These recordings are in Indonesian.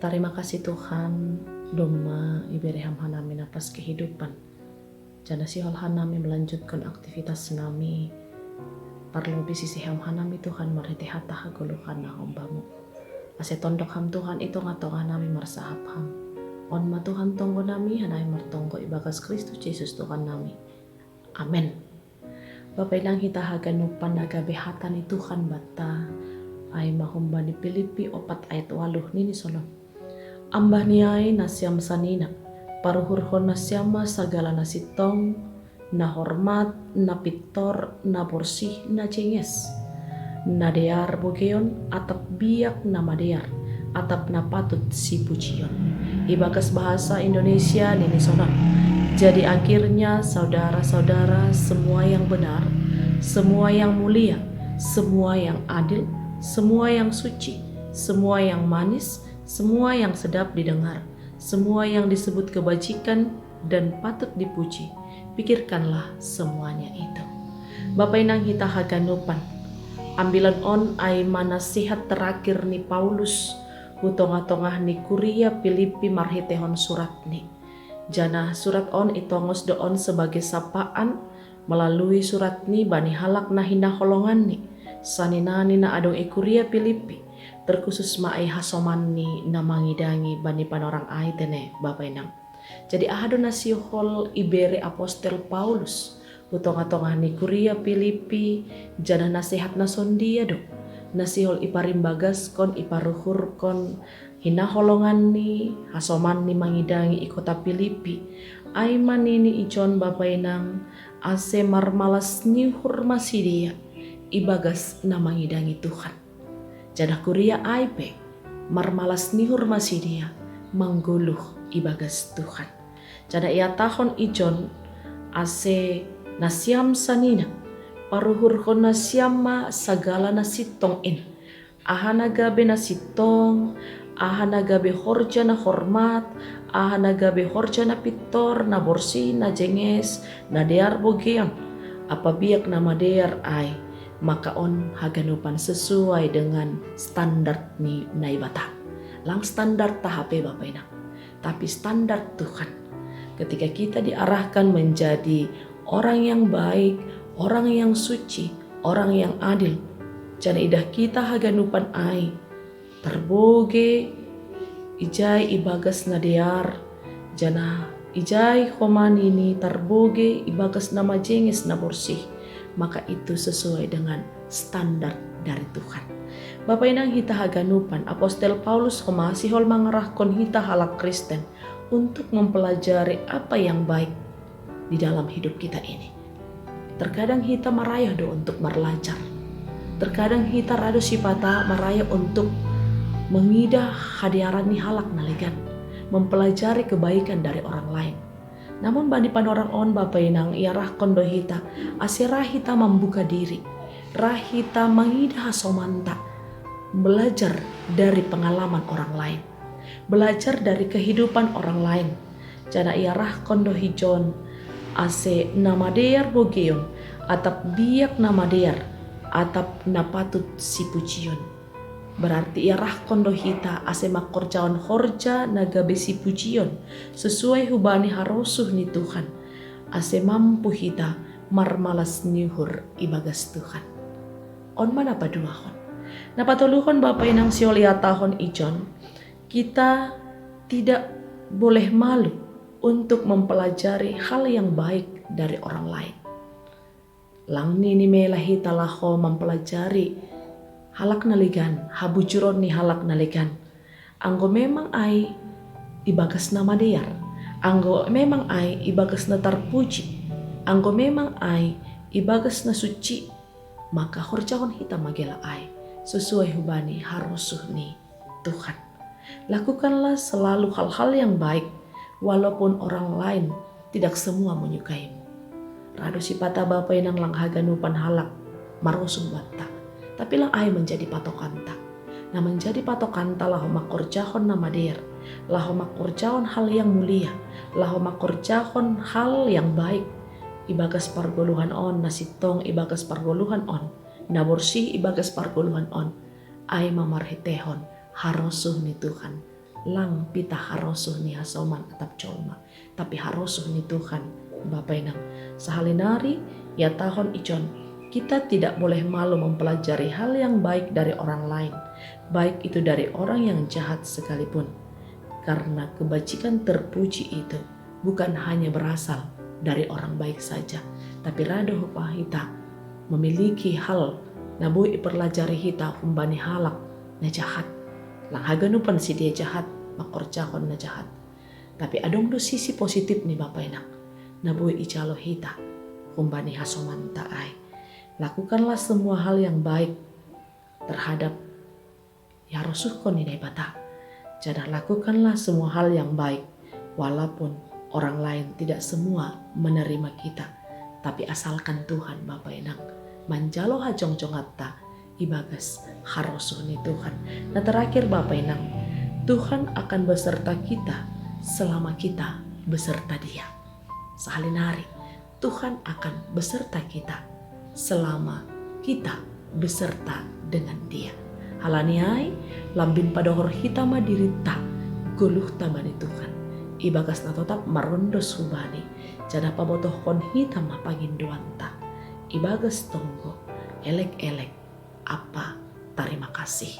Terima kasih Tuhan, doma iberi hamhanami napas kehidupan. Jana sihol hanami melanjutkan aktivitas nami. Parlo bisisi hamhanami Tuhan marhete hata hagoluhan na hombamu. Ase tondok ham Tuhan itu ngatongan nami marsahap ham. On ma Tuhan tonggo nami hanai martonggo ibagas Kristus Yesus Tuhan nami. Amen. Bapak inang hita haganupan nagabe hatani Tuhan bata. Ay mahumbani Filipi 4 ayat 8 nini sonon. Ambah niai nasyam sanina, paruhurhon nasyama sagala nasitong, na hormat, na pitor, na borsih, na cenges. Na dear bogeon, atap biak na madear, atap na patut si pujion. Ibagas bahasa Indonesia nini sonon. Jadi akhirnya saudara-saudara semua yang benar, semua yang mulia, semua yang adil, semua yang suci, semua yang manis, semua yang sedap didengar, semua yang disebut kebajikan dan patut dipuji, pikirkanlah semuanya itu. Bapak inang hita haganupan, ambilan on ay manasihat terakhir ni Paulus, hutongah-tongah ni Kuria Filipi marhitehon surat ni. Jana surat on itongos doon sebagai sapaan melalui surat ni bani halak na hinaholongan ni, saninani na adong Kuria Filipi. Terkhusus maai hasoman ni namangidangi bani panorang ai tene Bapak inang. Jadi ahado nasihol ibere apostel Paulus hutonga-tonga ni Kuria Filipi jana nasihat nasondia do. Nasihol iparimbagas kon iparuhur kon hinaholongan ni hasoman ni mangidangi ikota Filipi. Ai manini icon Bapak inang ase marmalas ni hurmasi dia ibagas namangidangi Tuhan. Jana Kuria aipe marmalas nihur masih dia mangguluh ibagas Tuhan. Jana ia tahun ijon ase nasyam sanina paruhur kon nasyama sagala nasitong in. Ahana gabe nasitong, ahana gabe horja na hormat, ahana gabe horja na pitor, na borsi, na jenges, na dear bogeon. Apa biak nama dear ai. Maka on haganupan sesuai dengan standar ni naibata. Lang standar tahape Bapak inang. Tapi standar Tuhan. Ketika kita diarahkan menjadi orang yang baik, orang yang suci, orang yang adil. Jana idah kita haganupan ai. Terboge, ijai ibagas nadear. Jana ijai homani ni terboge ibagas nama jenges na borsih. Maka itu sesuai dengan standar dari Tuhan. Bapak inang hita haganupan, apostel Paulus masihol mengerahkan hita halak Kristen untuk mempelajari apa yang baik di dalam hidup kita ini. Terkadang hita marayah do untuk belajar. Terkadang hita rado sipata marayah untuk mengidah hadiaran ni halak naligan, mempelajari kebaikan dari orang lain. Namun bani panorang on Bapak inang ia rahkon do hita asirah hita membuka diri, rahita mengidah somanta, belajar dari pengalaman orang lain, belajar dari kehidupan orang lain. Jana ia rahkon do hijon ase nama dear bogeon atap biak nama dear atap napatut si pujion. Berarti ia rahkon do hita ase makorjaon horja naga besi pujion sesuai hubani harosuh ni Tuhan. Ase mampu hita marmalas nyuhur ibagas Tuhan. On mana paduahon. Napatuluhon Bapak inang siolia tahun ijon. Kita tidak boleh malu untuk mempelajari hal yang baik dari orang lain. Lang nini melah hita laho mempelajari halak naligan, habujuron ni halak naligan. Anggo memang ai ibagas nama dear. Anggo memang ai ibagas na terpuji. Anggo memang ai ibagas na suci. Maka horjahon hita magela ai sesuai hubani harusuh ni Tuhan. Lakukanlah selalu hal-hal yang baik walaupun orang lain tidak semua menyukaimu. Rado sipata Bapak inang lang haganupan halak marusuh bata. Tapi lang ay menjadi patokan ta. Nah menjadi patokan ta laho makorjahon nama dear. Laho makorjahon hal yang mulia. Laho makorjahon hal yang baik. Ibagas pargoluhan on, nasitong ibagas pargoluhan on. Naborsih ibagas pargoluhan on. Ay mamarhetehon harosuh ni Tuhan. lang pita harosuh ni hasoman atap colma. Tapi harosuh ni Tuhan Bapa Inang. Sahalinari ya tahun icon, kita tidak boleh malu mempelajari hal yang baik dari orang lain, baik itu dari orang yang jahat sekalipun. Karena kebajikan terpuji itu bukan hanya berasal dari orang baik saja, tapi rada hupah hita memiliki hal nabui ipelajari hita humbani halak na jahat. Lang haganupan si dia jahat, makorjakon na jahat. Tapi adong do sisi positif nih Bapak Inang. Nabui icalo hita humbani hasoman taai. Lakukanlah semua hal yang baik terhadap ya rosuhkon ini bata. Jadi lakukanlah semua hal yang baik walaupun orang lain tidak semua menerima kita. Tapi asalkan Tuhan Bapak Inang manjalo hajong-jong hatta ibagas harosuh ni Tuhan. Nah terakhir Bapak Inang, Tuhan akan beserta kita selama kita beserta Dia. Sahalinari, Tuhan akan beserta kita selama kita beserta dengan Dia. Halaniai lambin padohor hitama dirita guluh tamani Tuhan. Ibagas na tetap marondos hubani. Jada pabotoh kon hitama paginduanta. Ibagas tonggo elek-elek apa terima kasih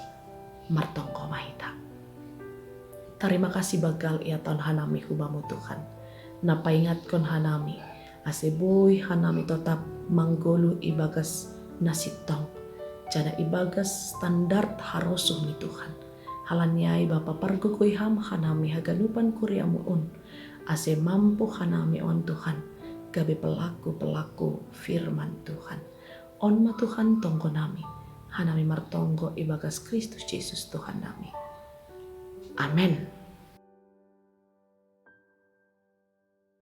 martongko mahita. Terima kasih bagal ia tahun hanami hubamu Tuhan. Napa ingat kon hanami aseboy hanami tetap manggolu ibagas nasitong. Jana ibagas standar harosuh ni Tuhan. Halanyai Bapa pargukui ham hanami haganupan kuriamu un. Ase mampu hanami on Tuhan. Gabe pelaku-pelaku firman Tuhan. On ma Tuhan tonggo nami. Hanami martonggo ibagas Kristus Yesus Tuhan nami. Amin.